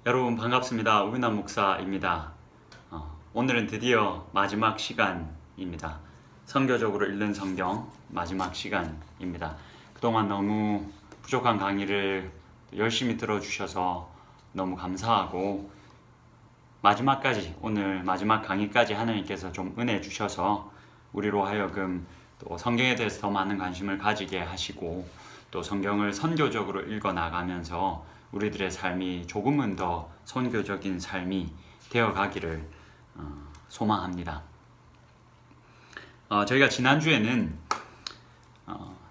여러분 반갑습니다. 우윤환 목사입니다. 오늘은 드디어 마지막 시간입니다. 선교적으로 읽는 성경 마지막 시간입니다. 그동안 너무 부족한 강의를 열심히 들어주셔서 너무 감사하고 마지막까지 오늘 마지막 강의까지 하나님께서 좀 은혜 주셔서 우리로 하여금 또 성경에 대해서 더 많은 관심을 가지게 하시고 또 성경을 선교적으로 읽어 나가면서 우리들의 삶이 조금은 더 선교적인 삶이 되어가기를 소망합니다. 저희가 지난주에는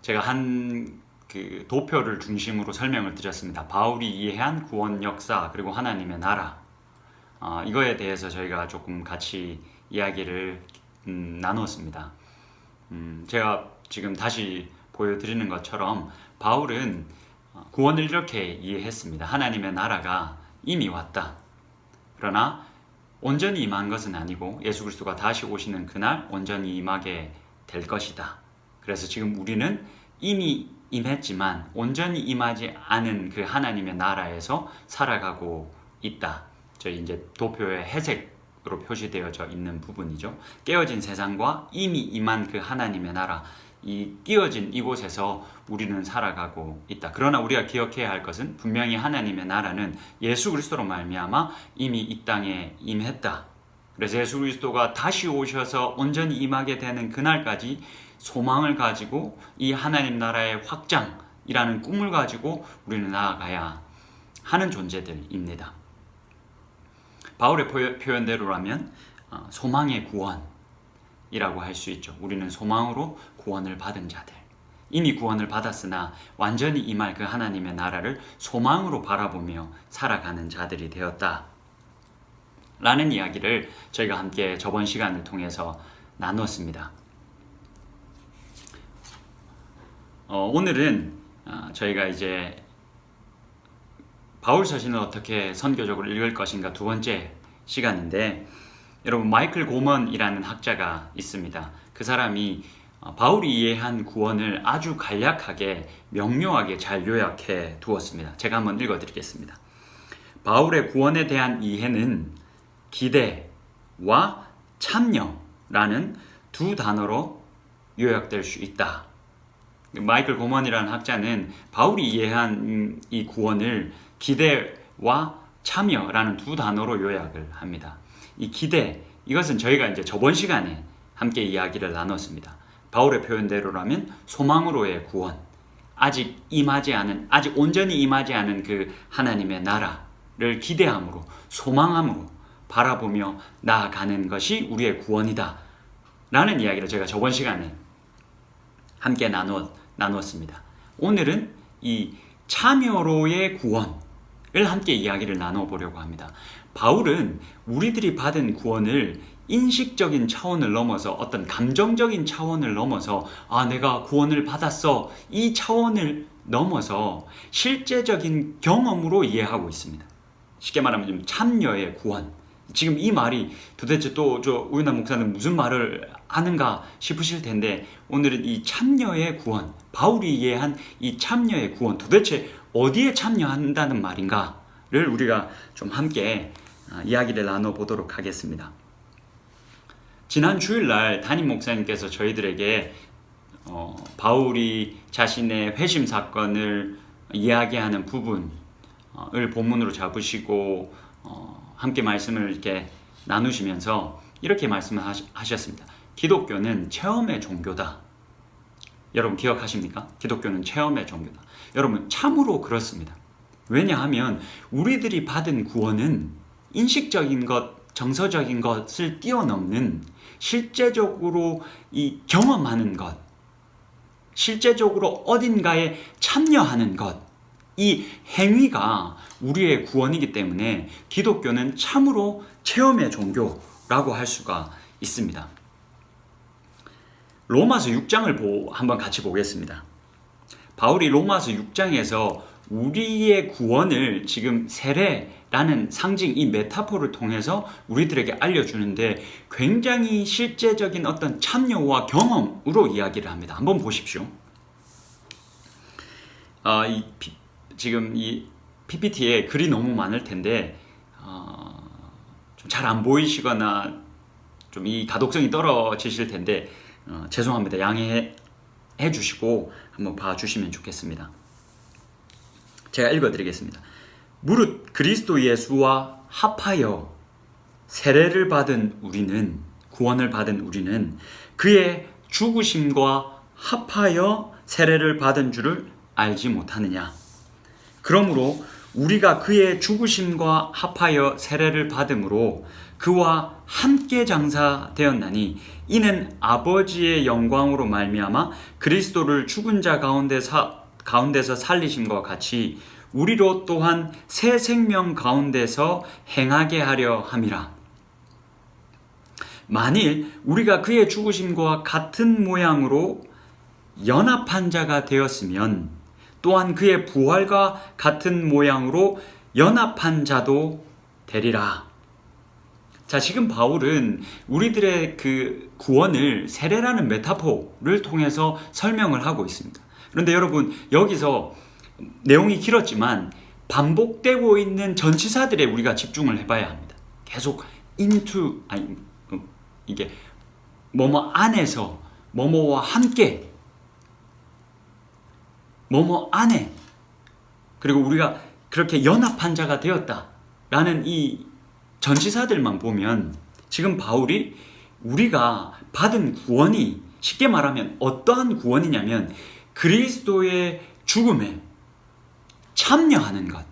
제가 한 그 도표를 중심으로 설명을 드렸습니다. 바울이 이해한 구원 역사 그리고 하나님의 나라 이거에 대해서 저희가 조금 같이 이야기를 나누었습니다. 제가 지금 다시 보여드리는 것처럼 바울은 구원을 이렇게 이해했습니다. 하나님의 나라가 이미 왔다. 그러나 온전히 임한 것은 아니고 예수 그리스도가 다시 오시는 그날 온전히 임하게 될 것이다. 그래서 지금 우리는 이미 임했지만 온전히 임하지 않은 그 하나님의 나라에서 살아가고 있다. 저희 이제 도표에 회색으로 표시되어져 있는 부분이죠. 깨어진 세상과 이미 임한 그 하나님의 나라, 이 끼어진 이곳에서 우리는 살아가고 있다. 그러나 우리가 기억해야 할 것은 분명히 하나님의 나라는 예수 그리스도로 말미암아 이미 이 땅에 임했다. 그래서 예수 그리스도가 다시 오셔서 온전히 임하게 되는 그날까지 소망을 가지고 이 하나님 나라의 확장이라는 꿈을 가지고 우리는 나아가야 하는 존재들입니다. 바울의 표현대로라면 소망의 구원이라고 할 수 있죠. 우리는 소망으로 구원을 받은 자들, 이미 구원을 받았으나 완전히 임할 그 하나님의 나라를 소망으로 바라보며 살아가는 자들이 되었다 라는 이야기를 저희가 함께 저번 시간을 통해서 나누었습니다. 오늘은 저희가 이제 바울 서신을 어떻게 선교적으로 읽을 것인가 두 번째 시간인데, 여러분 마이클 고먼이라는 학자가 있습니다. 그 사람이 바울이 이해한 구원을 아주 간략하게 명료하게 잘 요약해 두었습니다. 제가 한번 읽어드리겠습니다. 바울의 구원에 대한 이해는 기대와 참여라는 두 단어로 요약될 수 있다. 마이클 고먼이라는 학자는 바울이 이해한 이 구원을 기대와 참여라는 두 단어로 요약을 합니다. 이 기대, 이것은 저희가 이제 저번 시간에 함께 이야기를 나눴습니다. 바울의 표현대로라면 소망으로의 구원, 아직 온전히 임하지 않은 그 하나님의 나라를 기대함으로, 소망함으로 바라보며 나아가는 것이 우리의 구원이다 라는 이야기를 제가 저번 시간에 함께 나누었습니다. 오늘은 이 참여로의 구원을 함께 이야기를 나눠보려고 합니다. 바울은 우리들이 받은 구원을 인식적인 차원을 넘어서 어떤 감정적인 차원을 넘어서 내가 구원을 받았어 이 차원을 넘어서 실제적인 경험으로 이해하고 있습니다. 쉽게 말하면 좀 참여의 구원. 지금 이 말이 도대체 또 우윤환 목사는 무슨 말을 하는가 싶으실 텐데, 오늘은 이 참여의 구원, 바울이 이해한 이 참여의 구원, 도대체 어디에 참여한다는 말인가를 우리가 좀 함께 이야기를 나눠보도록 하겠습니다. 지난 주일날 담임 목사님께서 저희들에게 바울이 자신의 회심 사건을 이야기하는 부분을 본문으로 잡으시고 함께 말씀을 이렇게 나누시면서 이렇게 말씀을 하셨습니다. 기독교는 체험의 종교다. 여러분 기억하십니까? 기독교는 체험의 종교다. 여러분 참으로 그렇습니다. 왜냐하면 우리들이 받은 구원은 인식적인 것, 정서적인 것을 뛰어넘는 실제적으로 이 경험하는 것, 실제적으로 어딘가에 참여하는 것, 이 행위가 우리의 구원이기 때문에 기독교는 참으로 체험의 종교라고 할 수가 있습니다. 로마서 6장을 한번 같이 보겠습니다. 바울이 로마서 6장에서 우리의 구원을 지금 세례라는 상징, 이 메타포를 통해서 우리들에게 알려주는데 굉장히 실제적인 어떤 참여와 경험으로 이야기를 합니다. 한번 보십시오. 지금 이 PPT에 글이 너무 많을 텐데 좀 잘 안 보이시거나 좀 이 가독성이 떨어지실 텐데 죄송합니다. 양해해 주시고 한번 봐주시면 좋겠습니다. 제가 읽어드리겠습니다. 무릇 그리스도 예수와 합하여 세례를 받은 우리는, 구원을 받은 우리는 그의 죽으심과 합하여 세례를 받은 줄을 알지 못하느냐. 그러므로 우리가 그의 죽으심과 합하여 세례를 받음으로 그와 함께 장사되었나니 이는 아버지의 영광으로 말미암아 그리스도를 죽은 자 가운데서 살리심과 같이 우리로 또한 새 생명 가운데서 행하게 하려 함이라. 만일 우리가 그의 죽으심과 같은 모양으로 연합한 자가 되었으면 또한 그의 부활과 같은 모양으로 연합한 자도 되리라. 자, 지금 바울은 우리들의 그 구원을 세례라는 메타포를 통해서 설명을 하고 있습니다. 그런데 여러분, 여기서 내용이 길었지만 반복되고 있는 전치사들에 우리가 집중을 해봐야 합니다. 계속 into, 이게 뭐뭐 안에서, 뭐뭐와 함께, 뭐뭐 안에, 그리고 우리가 그렇게 연합한 자가 되었다라는 이 전치사들만 보면 지금 바울이 우리가 받은 구원이 쉽게 말하면 어떠한 구원이냐면 그리스도의 죽음에 참여하는 것,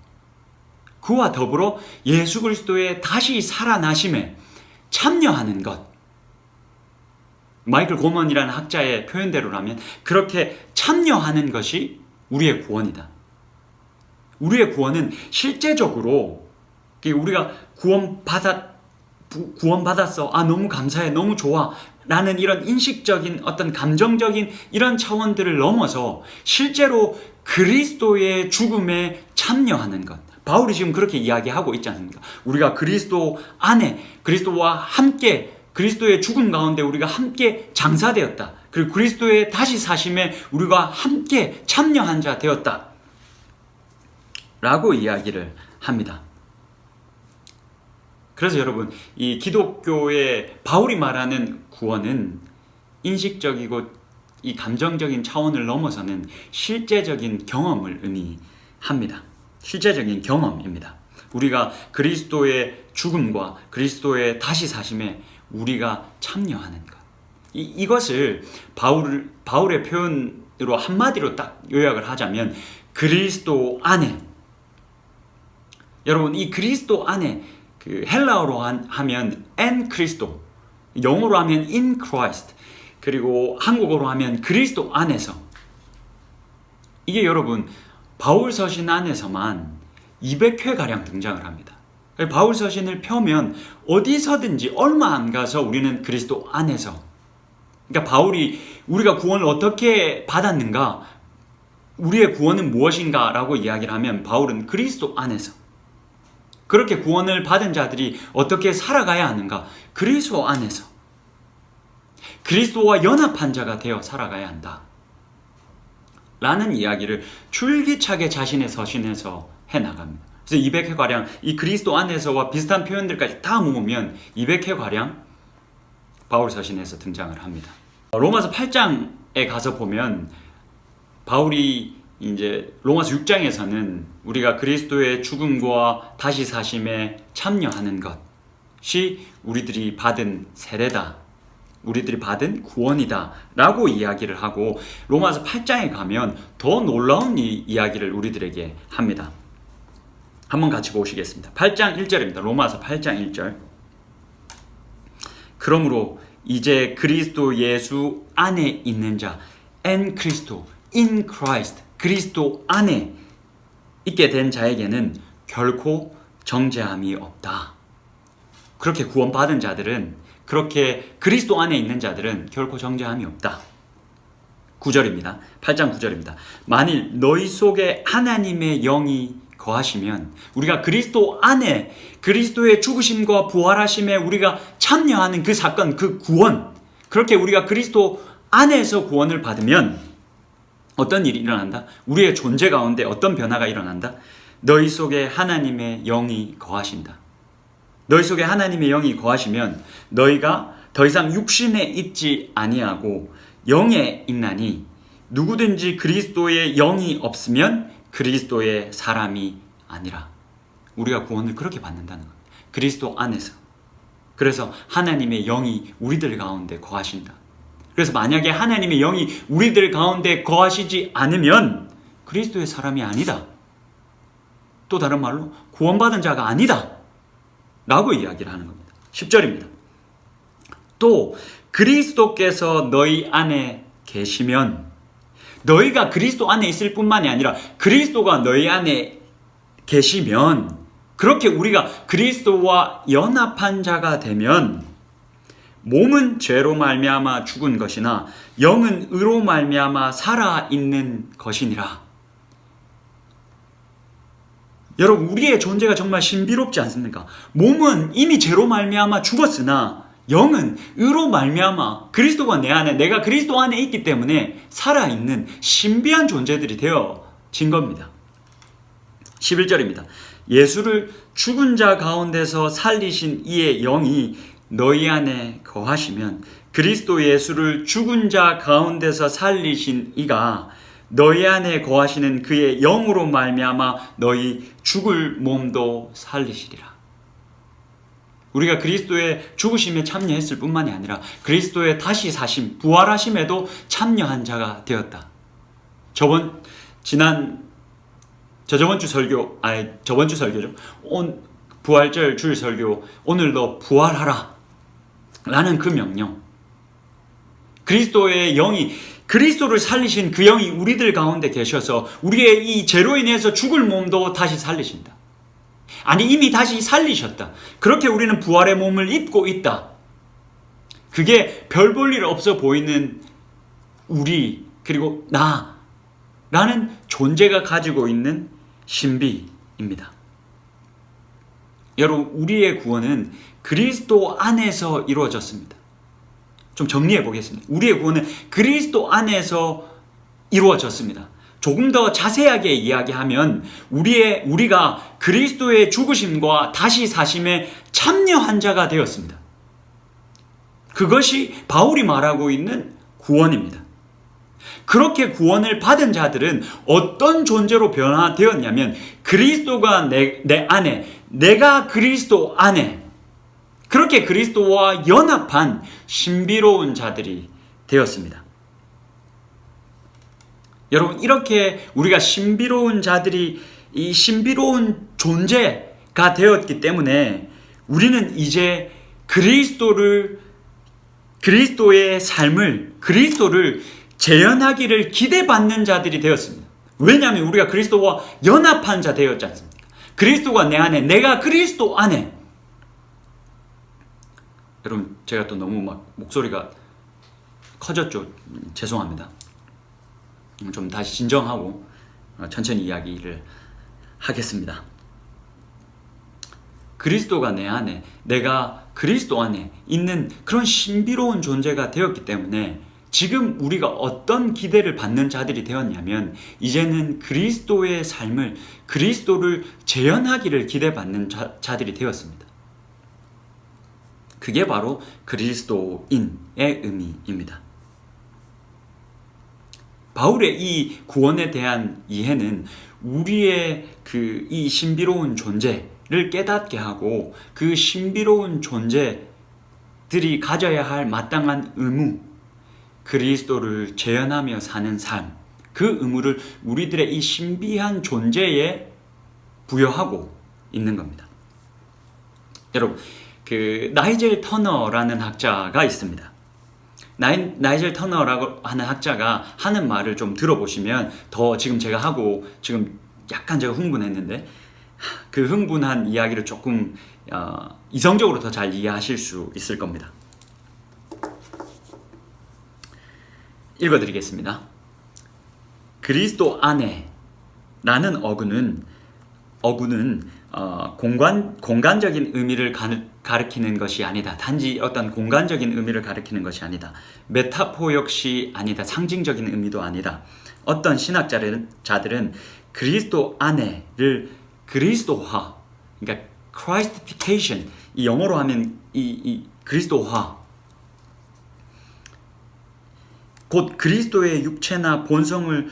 그와 더불어 예수 그리스도의 다시 살아나심에 참여하는 것, 마이클 고먼이라는 학자의 표현대로라면 그렇게 참여하는 것이 우리의 구원이다. 우리의 구원은 실제적으로 우리가 구원받았어. 너무 감사해. 너무 좋아. 라는 이런 인식적인 어떤 감정적인 이런 차원들을 넘어서 실제로 그리스도의 죽음에 참여하는 것. 바울이 지금 그렇게 이야기하고 있지 않습니까? 우리가 그리스도 안에, 그리스도와 함께, 그리스도의 죽음 가운데 우리가 함께 장사되었다. 그리고 그리스도의 다시 사심에 우리가 함께 참여한 자 되었다. 라고 이야기를 합니다. 그래서 여러분, 이 기독교의 바울이 말하는 구원은 인식적이고 이 감정적인 차원을 넘어서는 실제적인 경험을 의미합니다. 실제적인 경험입니다. 우리가 그리스도의 죽음과 그리스도의 다시 사심에 우리가 참여하는 것. 이것을 바울의 표현으로 한마디로 딱 요약을 하자면 그리스도 안에, 여러분 이 그리스도 안에 그 헬라어로 하면 en Cristo, 영어로 하면 in Christ, 그리고 한국어로 하면 그리스도 안에서. 이게 여러분 바울 서신 안에서만 200회가량 등장을 합니다. 바울 서신을 펴면 어디서든지 얼마 안 가서 우리는 그리스도 안에서. 그러니까 바울이 우리가 구원을 어떻게 받았는가, 우리의 구원은 무엇인가 라고 이야기를 하면 바울은 그리스도 안에서. 그렇게 구원을 받은 자들이 어떻게 살아가야 하는가? 그리스도 안에서. 그리스도와 연합한 자가 되어 살아가야 한다. 라는 이야기를 줄기차게 자신의 서신에서 해나갑니다. 그래서 200회가량 이 그리스도 안에서와 비슷한 표현들까지 다 모으면 200회가량 바울 서신에서 등장을 합니다. 로마서 8장에 가서 보면 바울이 이제 로마서 6장에서는 우리가 그리스도의 죽음과 다시 사심에 참여하는 것이 우리들이 받은 세례다, 우리들이 받은 구원이다 라고 이야기를 하고, 로마서 8장에 가면 더 놀라운 이야기를 우리들에게 합니다. 한번 같이 보시겠습니다. 8장 1절입니다. 로마서 8장 1절. 그러므로 이제 그리스도 예수 안에 있는 자, en Cristo, in Christ, 그리스도 안에 있게 된 자에게는 결코 정죄함이 없다. 그렇게 구원받은 자들은, 그렇게 그리스도 안에 있는 자들은 결코 정죄함이 없다. 9절입니다. 8장 9절입니다. 만일 너희 속에 하나님의 영이 거하시면, 우리가 그리스도 안에 그리스도의 죽으심과 부활하심에 우리가 참여하는 그 사건, 그 구원, 그렇게 우리가 그리스도 안에서 구원을 받으면 어떤 일이 일어난다? 우리의 존재 가운데 어떤 변화가 일어난다? 너희 속에 하나님의 영이 거하신다. 너희 속에 하나님의 영이 거하시면 너희가 더 이상 육신에 있지 아니하고 영에 있나니 누구든지 그리스도의 영이 없으면 그리스도의 사람이 아니라. 우리가 구원을 그렇게 받는다는 겁니다. 그리스도 안에서. 그래서 하나님의 영이 우리들 가운데 거하신다. 그래서 만약에 하나님의 영이 우리들 가운데 거하시지 않으면 그리스도의 사람이 아니다. 또 다른 말로 구원받은 자가 아니다 라고 이야기를 하는 겁니다. 10절입니다. 또 그리스도께서 너희 안에 계시면, 너희가 그리스도 안에 있을 뿐만이 아니라 그리스도가 너희 안에 계시면, 그렇게 우리가 그리스도와 연합한 자가 되면 몸은 죄로 말미암아 죽은 것이나 영은 의로 말미암아 살아 있는 것이니라. 여러분, 우리의 존재가 정말 신비롭지 않습니까? 몸은 이미 죄로 말미암아 죽었으나 영은 의로 말미암아 그리스도가 내 안에, 내가 그리스도 안에 있기 때문에 살아있는 신비한 존재들이 되어진 겁니다. 11절입니다. 예수를 죽은 자 가운데서 살리신 이의 영이 너희 안에 거하시면 그리스도 예수를 죽은 자 가운데서 살리신 이가 너희 안에 거하시는 그의 영으로 말미암아 너희 죽을 몸도 살리시리라. 우리가 그리스도의 죽으심에 참여했을 뿐만이 아니라 그리스도의 다시 사심, 부활하심에도 참여한 자가 되었다. 저번 주 설교죠. 부활절 주일 설교, 오늘도 부활하라 라는 그 명령. 그리스도의 영이, 그리스도를 살리신 그 영이 우리들 가운데 계셔서 우리의 이 죄로 인해서 죽을 몸도 다시 살리신다. 아니, 이미 다시 살리셨다. 그렇게 우리는 부활의 몸을 입고 있다. 그게 별 볼 일 없어 보이는 우리, 그리고 나라는 존재가 가지고 있는 신비입니다. 여러분, 우리의 구원은 그리스도 안에서 이루어졌습니다. 좀 정리해 보겠습니다. 우리의 구원은 그리스도 안에서 이루어졌습니다. 조금 더 자세하게 이야기하면 우리가 그리스도의 죽으심과 다시 사심에 참여한 자가 되었습니다. 그것이 바울이 말하고 있는 구원입니다. 그렇게 구원을 받은 자들은 어떤 존재로 변화되었냐면 그리스도가 내 안에, 내가 그리스도 안에, 그렇게 그리스도와 연합한 신비로운 자들이 되었습니다. 여러분, 이렇게 우리가 신비로운 자들이, 이 신비로운 존재가 되었기 때문에 우리는 이제 그리스도의 삶을, 그리스도를 재현하기를 기대받는 자들이 되었습니다. 왜냐하면 우리가 그리스도와 연합한 자 되었지 않습니까? 그리스도가 내 안에, 내가 그리스도 안에. 여러분, 제가 또 너무 목소리가 커졌죠? 죄송합니다. 좀 다시 진정하고 천천히 이야기를 하겠습니다. 그리스도가 내 안에, 내가 그리스도 안에 있는 그런 신비로운 존재가 되었기 때문에 지금 우리가 어떤 기대를 받는 자들이 되었냐면 이제는 그리스도의 삶을, 그리스도를 재현하기를 기대받는 자들이 되었습니다. 그게 바로 그리스도인의 의미입니다. 바울의 이 구원에 대한 이해는 우리의 이 신비로운 존재를 깨닫게 하고 그 신비로운 존재들이 가져야 할 마땅한 의무, 그리스도를 재현하며 사는 삶, 그 의무를 우리들의 이 신비한 존재에 부여하고 있는 겁니다. 여러분, 나이젤 터너라는 학자가 있습니다. 나이젤 터너라고 하는 학자가 하는 말을 좀 들어보시면 더 지금 약간 제가 흥분했는데 그 흥분한 이야기를 조금 이성적으로 더 잘 이해하실 수 있을 겁니다. 읽어드리겠습니다. 그리스도 안에 라는 어구는 공간적인 의미를 가리키는 것이 아니다. 단지 어떤 공간적인 의미를 가리키는 것이 아니다. 메타포 역시 아니다. 상징적인 의미도 아니다. 어떤 신학자들은 그리스도 안에를 그리스도화, 그러니까 Christification, 이 영어로 하면 이 그리스도화, 곧 그리스도의 육체나 본성을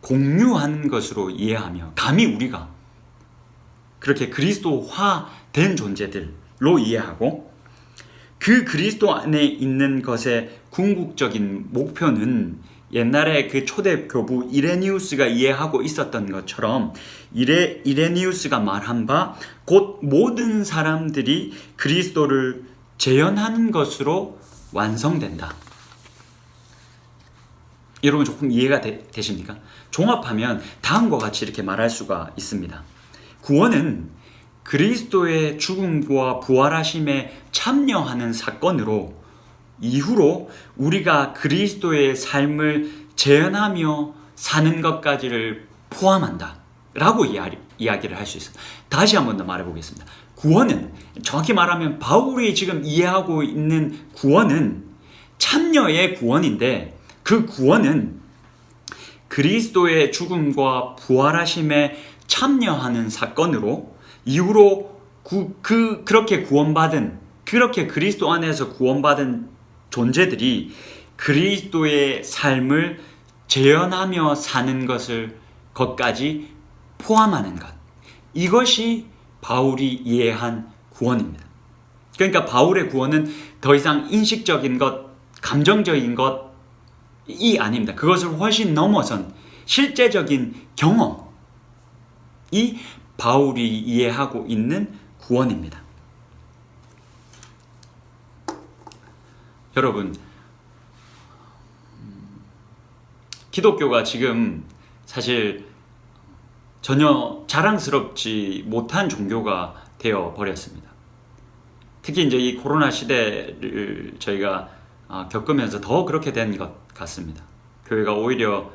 공유하는 것으로 이해하며, 감히 우리가 그렇게 그리스도화된 존재들로 이해하고, 그 그리스도 안에 있는 것의 궁극적인 목표는 옛날에 그 초대 교부 이레니우스가 이해하고 있었던 것처럼, 이레니우스가 말한 바 곧 모든 사람들이 그리스도를 재현하는 것으로 완성된다. 여러분 조금 이해가 되십니까? 종합하면 다음과 같이 이렇게 말할 수가 있습니다. 구원은 그리스도의 죽음과 부활하심에 참여하는 사건으로, 이후로 우리가 그리스도의 삶을 재현하며 사는 것까지를 포함한다 라고 이야기를 할 수 있습니다. 다시 한 번 더 말해보겠습니다. 구원은, 정확히 말하면 바울이 지금 이해하고 있는 구원은 참여의 구원인데, 그 구원은 그리스도의 죽음과 부활하심에 참여하는 사건으로, 이후로 그렇게 구원받은, 그렇게 그리스도 안에서 구원받은 존재들이 그리스도의 삶을 재현하며 사는 것까지 포함하는 것, 이것이 바울이 이해한 구원입니다. 그러니까 바울의 구원은 더 이상 인식적인 것, 감정적인 것이 아닙니다. 그것을 훨씬 넘어선 실제적인 경험이 바울이 이해하고 있는 구원입니다. 여러분, 기독교가 지금 사실 전혀 자랑스럽지 못한 종교가 되어 버렸습니다. 특히 이제 이 코로나 시대를 저희가 겪으면서 더 그렇게 된 것 같습니다. 교회가 오히려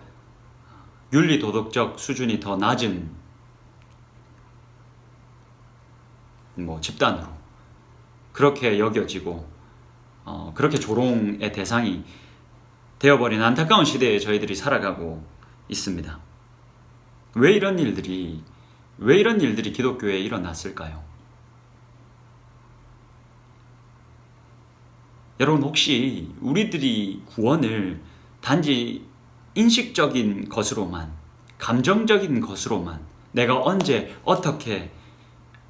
윤리 도덕적 수준이 더 낮은 집단으로 그렇게 여겨지고 그렇게 조롱의 대상이 되어버린 안타까운 시대에 저희들이 살아가고 있습니다. 왜 이런 일들이 기독교에 일어났을까요? 여러분, 혹시 우리들이 구원을 단지 인식적인 것으로만, 감정적인 것으로만, 내가 언제, 어떻게,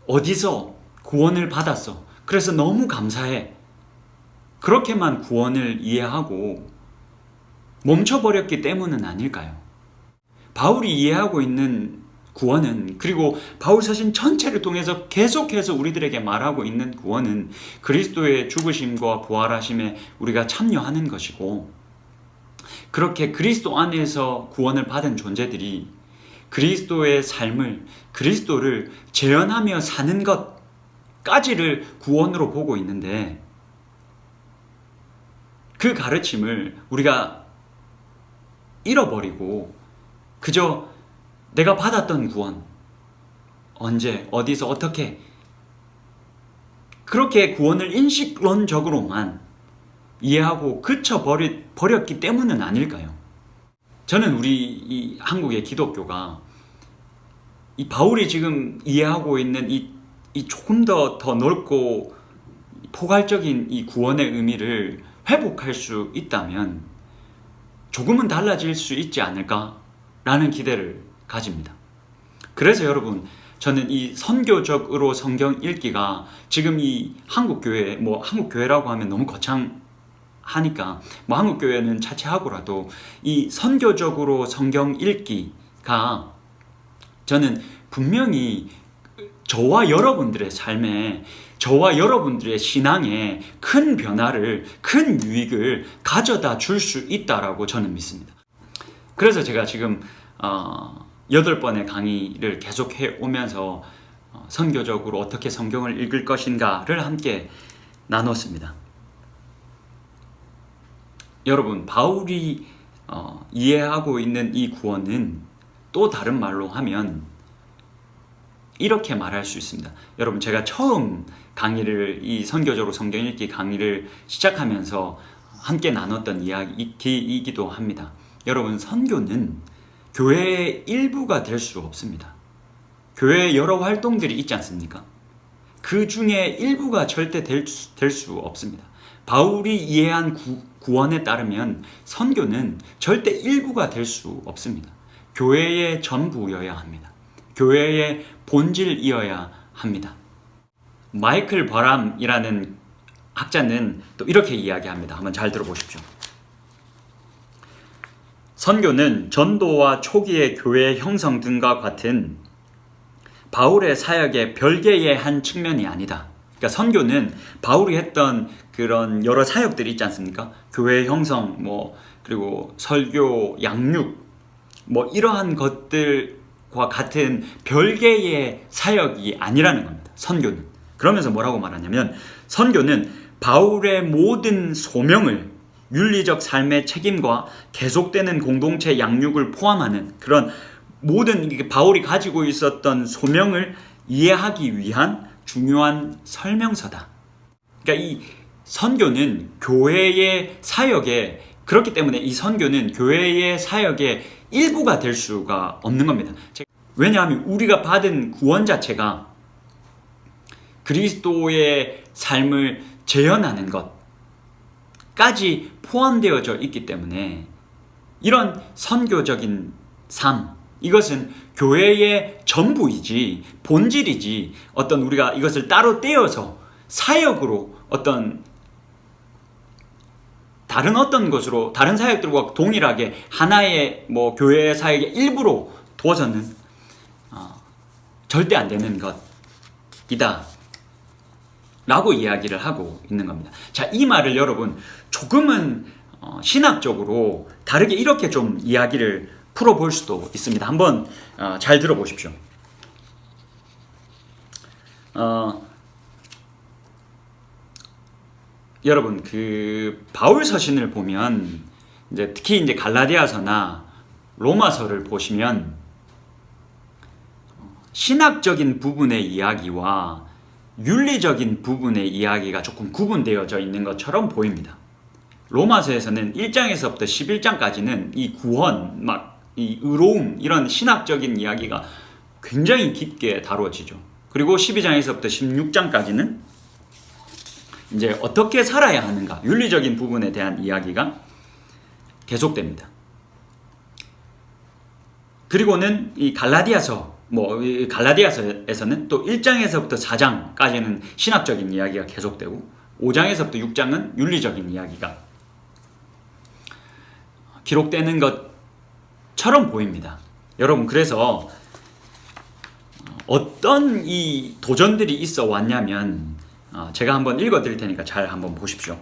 어디서 구원을 받았어, 그래서 너무 감사해, 그렇게만 구원을 이해하고 멈춰버렸기 때문은 아닐까요? 바울이 이해하고 있는 구원은, 그리고 바울 서신 전체를 통해서 계속해서 우리들에게 말하고 있는 구원은 그리스도의 죽으심과 부활하심에 우리가 참여하는 것이고, 그렇게 그리스도 안에서 구원을 받은 존재들이 그리스도의 삶을, 그리스도를 재현하며 사는 것까지를 구원으로 보고 있는데, 그 가르침을 우리가 잃어버리고 그저 내가 받았던 구원, 언제, 어디서, 어떻게, 그렇게 구원을 인식론적으로만 이해하고 그쳐버렸기 때문은 아닐까요? 저는 우리 이 한국의 기독교가 이 바울이 지금 이해하고 있는 이 조금 더 넓고 포괄적인 이 구원의 의미를 회복할 수 있다면 조금은 달라질 수 있지 않을까라는 기대를 가집니다. 그래서 여러분, 저는 이 선교적으로 성경 읽기가 지금 이 한국교회, 한국교회라고 하면 너무 거창하니까 한국교회는 차치하고라도 이 선교적으로 성경 읽기가 저는 분명히 저와 여러분들의 삶에, 저와 여러분들의 신앙에 큰 변화를, 큰 유익을 가져다 줄 수 있다라고 저는 믿습니다. 그래서 제가 지금 8번의 강의를 계속해 오면서 선교적으로 어떻게 성경을 읽을 것인가를 함께 나눴습니다. 여러분, 바울이 이해하고 있는 이 구원은 또 다른 말로 하면 이렇게 말할 수 있습니다. 여러분, 제가 처음 강의를, 이 선교적으로 성경 읽기 강의를 시작하면서 함께 나눴던 이야기이기도 합니다. 여러분, 선교는 교회의 일부가 될 수 없습니다. 교회의 여러 활동들이 있지 않습니까? 그 중에 일부가 절대 될 수 없습니다. 바울이 이해한 구원에 따르면 선교는 절대 일부가 될 수 없습니다. 교회의 전부여야 합니다. 교회의 본질이어야 합니다. 마이클 버람이라는 학자는 또 이렇게 이야기합니다. 한번 잘 들어보십시오. 선교는 전도와 초기의 교회 형성 등과 같은 바울의 사역의 별개의 한 측면이 아니다. 그러니까 선교는 바울이 했던 그런 여러 사역들이 있지 않습니까? 교회 형성, 그리고 설교, 양육, 이러한 것들과 같은 별개의 사역이 아니라는 겁니다. 선교는. 그러면서 뭐라고 말하냐면 선교는 바울의 모든 소명을 윤리적 삶의 책임과 계속되는 공동체 양육을 포함하는 그런 모든 바울이 가지고 있었던 소명을 이해하기 위한 중요한 설명서다. 그러니까 이 선교는 교회의 사역에, 그렇기 때문에 이 선교는 교회의 사역의 일부가 될 수가 없는 겁니다. 왜냐하면 우리가 받은 구원 자체가 그리스도의 삶을 재현하는 것까지 포함되어져 있기 때문에 이런 선교적인 삶, 이것은 교회의 전부이지 본질이지 어떤 우리가 이것을 따로 떼어서 사역으로 다른 어떤 것으로 다른 사역들과 동일하게 하나의 교회의 사역의 일부로 두어서는 절대 안 되는 것이다 라고 이야기를 하고 있는 겁니다. 자, 이 말을 여러분 조금은 신학적으로 다르게 이렇게 좀 이야기를 풀어볼 수도 있습니다. 한번 잘 들어보십시오. 여러분 그 바울 서신을 보면 특히 갈라디아서나 로마서를 보시면 신학적인 부분의 이야기와 윤리적인 부분의 이야기가 조금 구분되어져 있는 것처럼 보입니다. 로마서에서는 1장에서부터 11장까지는 이 구원, 이 의로움, 이런 신학적인 이야기가 굉장히 깊게 다루어지죠. 그리고 12장에서부터 16장까지는 이제 어떻게 살아야 하는가, 윤리적인 부분에 대한 이야기가 계속됩니다. 그리고는 이 갈라디아서에서는 또 1장에서부터 4장까지는 신학적인 이야기가 계속되고 5장에서부터 6장은 윤리적인 이야기가 기록되는 것처럼 보입니다. 여러분, 그래서 어떤 이 도전들이 있어 왔냐면 제가 한번 읽어 드릴 테니까 잘 한번 보십시오.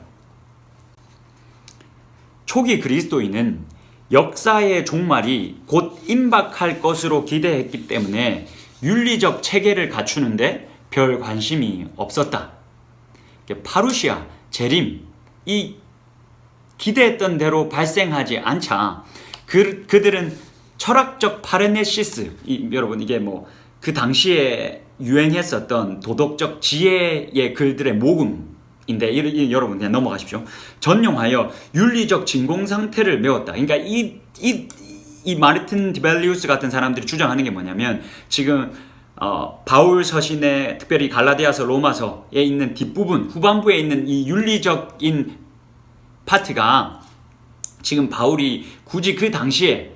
초기 그리스도인은 역사의 종말이 곧 임박할 것으로 기대했기 때문에 윤리적 체계를 갖추는데 별 관심이 없었다. 파루시아, 재림, 이 기대했던 대로 발생하지 않자 그들은 철학적 파레네시스, 여러분 이게 그 당시에 유행했었던 도덕적 지혜의 글들의 모금인데 여러분 그냥 넘어가십시오. 전용하여 윤리적 진공 상태를 메웠다. 그러니까 이 마르틴 디벨리우스 같은 사람들이 주장하는 게 뭐냐면 지금 바울 서신에 특별히 갈라디아서, 로마서에 있는 뒷부분, 후반부에 있는 이 윤리적인 파트가 지금 바울이 굳이 그 당시에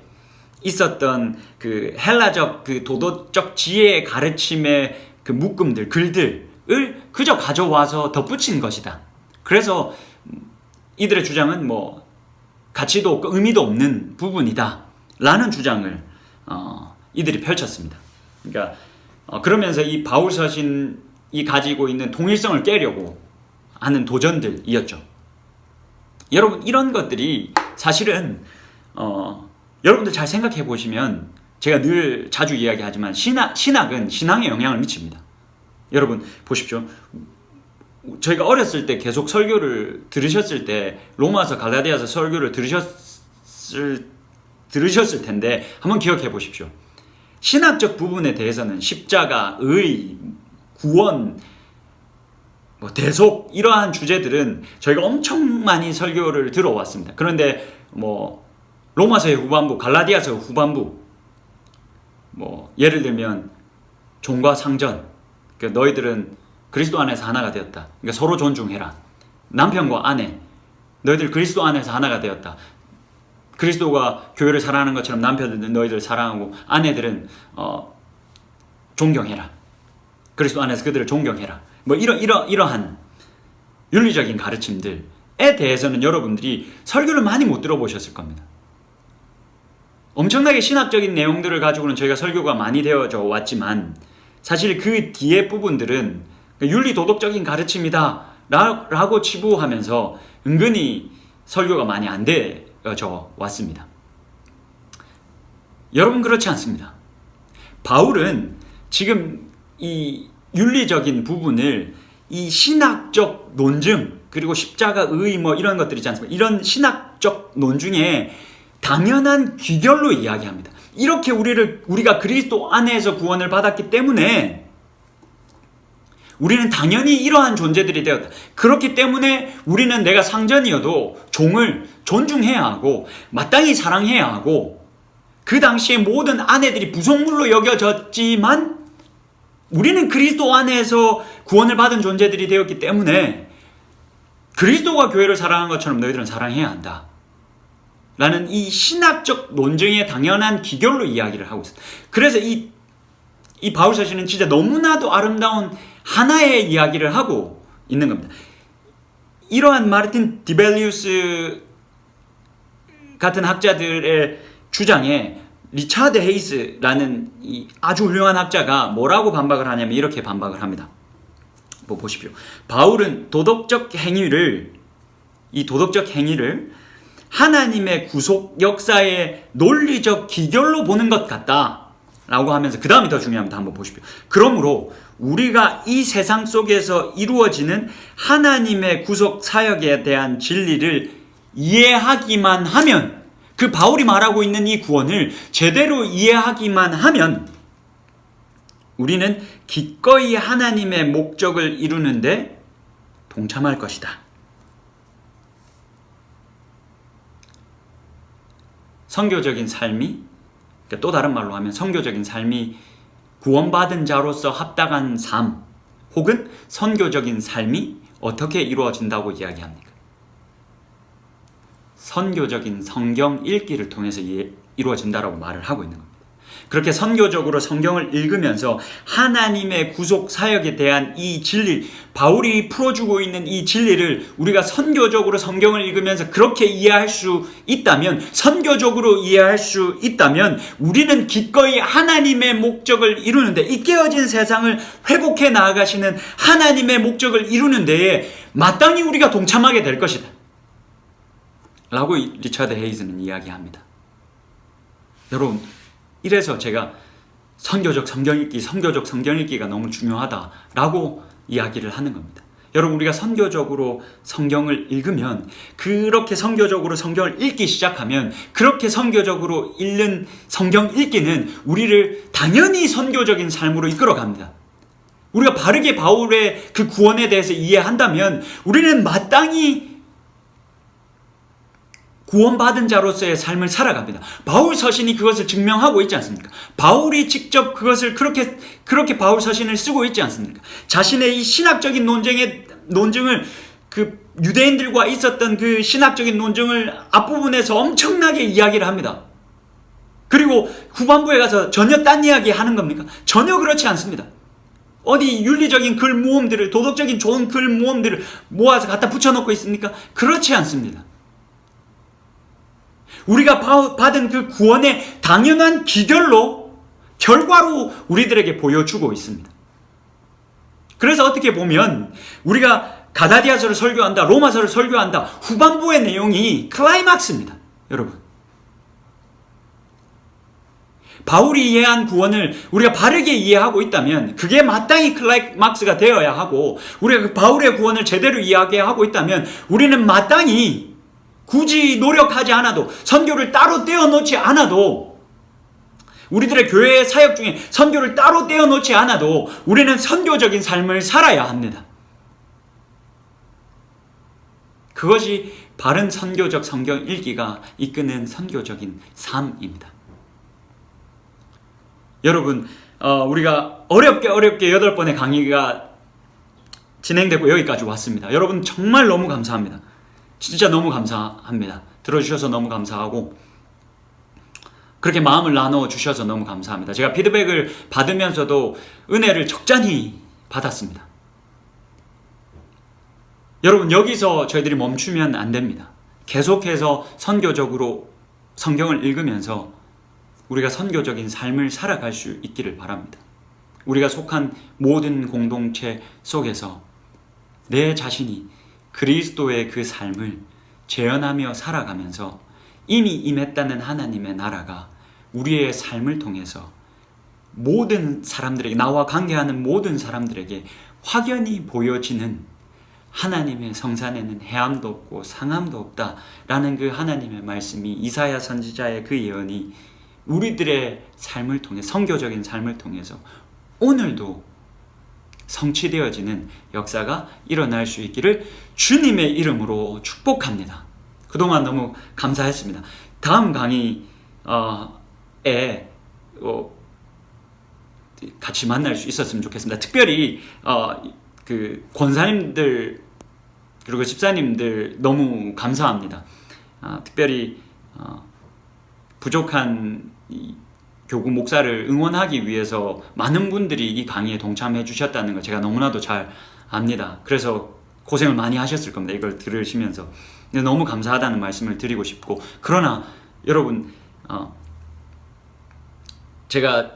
있었던 그 헬라적 그 도덕적 지혜의 가르침의 그 묶음들, 글들을 그저 가져와서 덧붙인 것이다. 그래서 이들의 주장은 가치도 없고 의미도 없는 부분이다 라는 주장을 이들이 펼쳤습니다. 그러니까 그러면서 이 바울 서신이 가지고 있는 통일성을 깨려고 하는 도전들이었죠. 여러분, 이런 것들이 사실은 여러분들 잘 생각해 보시면 제가 늘 자주 이야기하지만 신학은 신앙에 영향을 미칩니다. 여러분 보십시오. 저희가 어렸을 때 계속 설교를 들으셨을 때 로마서, 갈라디아서 설교를 들으셨을 텐데 한번 기억해 보십시오. 신학적 부분에 대해서는 십자가, 의, 구원, 대속, 이러한 주제들은 저희가 엄청 많이 설교를 들어왔습니다. 그런데 로마서의 후반부, 갈라디아서의 후반부, 예를 들면 종과 상전. 그러니까 너희들은 그리스도 안에서 하나가 되었다. 그러니까 서로 존중해라. 남편과 아내, 너희들 그리스도 안에서 하나가 되었다. 그리스도가 교회를 사랑하는 것처럼 남편들은 너희들 사랑하고 아내들은 존경해라. 그리스도 안에서 그들을 존경해라. 뭐 이러한 윤리적인 가르침들에 대해서는 여러분들이 설교를 많이 못 들어보셨을 겁니다. 엄청나게 신학적인 내용들을 가지고는 저희가 설교가 많이 되어져 왔지만 사실 그 뒤에 부분들은 윤리 도덕적인 가르침이다 라고 치부하면서 은근히 설교가 많이 안 되어져 왔습니다. 여러분 그렇지 않습니다. 바울은 지금 이 윤리적인 부분을 이 신학적 논증 그리고 십자가 의 뭐 이런 것들 있지 않습니까? 이런 신학적 논증에 당연한 귀결로 이야기합니다. 이렇게 우리가 그리스도 안에서 구원을 받았기 때문에 우리는 당연히 이러한 존재들이 되었다. 그렇기 때문에 우리는 내가 상전이어도 종을 존중해야 하고 마땅히 사랑해야 하고 그 당시에 모든 아내들이 부속물로 여겨졌지만 우리는 그리스도 안에서 구원을 받은 존재들이 되었기 때문에 그리스도가 교회를 사랑한 것처럼 너희들은 사랑해야 한다. 라는 이 신학적 논증의 당연한 기결로 이야기를 하고 있습니다. 그래서 이 바울 서신은 진짜 너무나도 아름다운 하나의 이야기를 하고 있는 겁니다. 이러한 마르틴 디벨리우스 같은 학자들의 주장에 리차드 헤이스라는 이 아주 훌륭한 학자가 뭐라고 반박을 하냐면 이렇게 반박을 합니다. 뭐 보십시오. 바울은 도덕적 행위를 하나님의 구속 역사의 논리적 기결로 보는 것 같다 라고 하면서 그 다음이 더 중요합니다. 한번 보십시오. 그러므로 우리가 이 세상 속에서 이루어지는 하나님의 구속 사역에 대한 진리를 이해하기만 하면, 그 바울이 말하고 있는 이 구원을 제대로 이해하기만 하면 우리는 기꺼이 하나님의 목적을 이루는데 동참할 것이다. 선교적인 삶이, 그러니까 또 다른 말로 하면 선교적인 삶이 구원받은 자로서 합당한 삶 혹은 선교적인 삶이 어떻게 이루어진다고 이야기합니까? 선교적인 성경 읽기를 통해서 이루어진다라고 말을 하고 있는 겁니다. 그렇게 선교적으로 성경을 읽으면서 하나님의 구속 사역에 대한 이 진리, 바울이 풀어주고 있는 이 진리를 우리가 선교적으로 성경을 읽으면서 그렇게 이해할 수 있다면, 선교적으로 이해할 수 있다면 우리는 기꺼이 하나님의 목적을 이루는데, 이 깨어진 세상을 회복해 나아가시는 하나님의 목적을 이루는 데에 마땅히 우리가 동참하게 될 것이다 라고 리차드 헤이즈는 이야기합니다. 여러분, 이래서 제가 선교적 성경 읽기가 너무 중요하다라고 이야기를 하는 겁니다. 여러분, 우리가 선교적으로 성경을 읽으면, 그렇게 선교적으로 성경을 읽기 시작하면, 그렇게 선교적으로 읽는 성경 읽기는 우리를 당연히 선교적인 삶으로 이끌어갑니다. 우리가 바르게 바울의 그 구원에 대해서 이해한다면 우리는 마땅히 구원받은 자로서의 삶을 살아갑니다. 바울 서신이 그것을 증명하고 있지 않습니까? 바울이 직접 그것을 그렇게 바울 서신을 쓰고 있지 않습니까? 자신의 이 신학적인 논증을 그 유대인들과 있었던 그 신학적인 논증을 앞부분에서 엄청나게 이야기를 합니다. 그리고 후반부에 가서 전혀 딴 이야기 하는 겁니까? 전혀 그렇지 않습니다. 어디 윤리적인 글 모음들을, 도덕적인 좋은 글 모음들을 모아서 갖다 붙여놓고 있습니까? 그렇지 않습니다. 우리가 받은 그 구원의 당연한 결과로 우리들에게 보여주고 있습니다. 그래서 어떻게 보면 우리가 가다디아서를 설교한다, 로마서를 설교한다, 후반부의 내용이 클라이막스입니다. 여러분, 바울이 이해한 구원을 우리가 바르게 이해하고 있다면 그게 마땅히 클라이막스가 되어야 하고, 우리가 그 바울의 구원을 제대로 이해하고 있다면 우리는 마땅히 굳이 노력하지 않아도, 선교를 따로 떼어놓지 않아도, 우리들의 교회의 사역 중에 선교를 따로 떼어놓지 않아도 우리는 선교적인 삶을 살아야 합니다. 그것이 바른 선교적 성경 읽기가 이끄는 선교적인 삶입니다. 여러분, 우리가 어렵게 8번의 강의가 진행되고 여기까지 왔습니다. 여러분 정말 너무 감사합니다. 진짜 너무 감사합니다. 들어주셔서 너무 감사하고 그렇게 마음을 나눠주셔서 너무 감사합니다. 제가 피드백을 받으면서도 은혜를 적잖이 받았습니다. 여러분 여기서 저희들이 멈추면 안 됩니다. 계속해서 선교적으로 성경을 읽으면서 우리가 선교적인 삶을 살아갈 수 있기를 바랍니다. 우리가 속한 모든 공동체 속에서 내 자신이 그리스도의 그 삶을 재현하며 살아가면서 이미 임했다는 하나님의 나라가 우리의 삶을 통해서 모든 사람들에게, 나와 관계하는 모든 사람들에게 확연히 보여지는 하나님의 성산에는 해함도 없고 상함도 없다라는 그 하나님의 말씀이, 이사야 선지자의 그 예언이 우리들의 삶을 통해, 선교적인 삶을 통해서 오늘도 성취되어지는 역사가 일어날 수 있기를 주님의 이름으로 축복합니다. 그동안 너무 감사했습니다. 다음 강의에 같이 만날 수 있었으면 좋겠습니다. 특별히 그 권사님들 그리고 집사님들 너무 감사합니다. 특별히 부족한 교구 목사를 응원하기 위해서 많은 분들이 이 강의에 동참해 주셨다는 걸 제가 너무나도 잘 압니다. 그래서 고생을 많이 하셨을 겁니다. 이걸 들으시면서. 너무 감사하다는 말씀을 드리고 싶고, 그러나 여러분 제가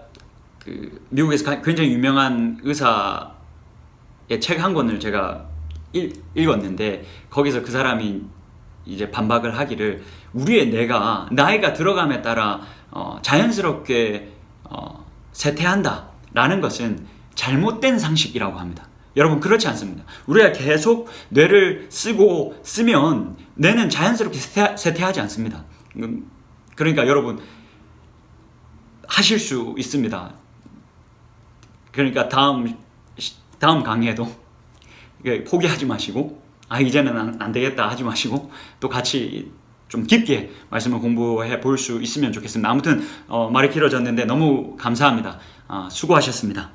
그 미국에서 굉장히 유명한 의사의 책 한 권을 제가 읽었는데, 거기서 그 사람이 이제 반박을 하기를, 우리의 뇌가 나이가 들어감에 따라 자연스럽게 쇠퇴한다 라는 것은 잘못된 상식이라고 합니다. 여러분 그렇지 않습니다. 우리가 계속 뇌를 쓰면 뇌는 자연스럽게 쇠퇴하지 않습니다. 그러니까 여러분 하실 수 있습니다. 그러니까 다음 강의에도 포기하지 마시고, 이제는 안 되겠다 하지 마시고, 또 같이 좀 깊게 말씀을 공부해 볼 수 있으면 좋겠습니다. 아무튼 말이 길어졌는데 너무 감사합니다. 수고하셨습니다.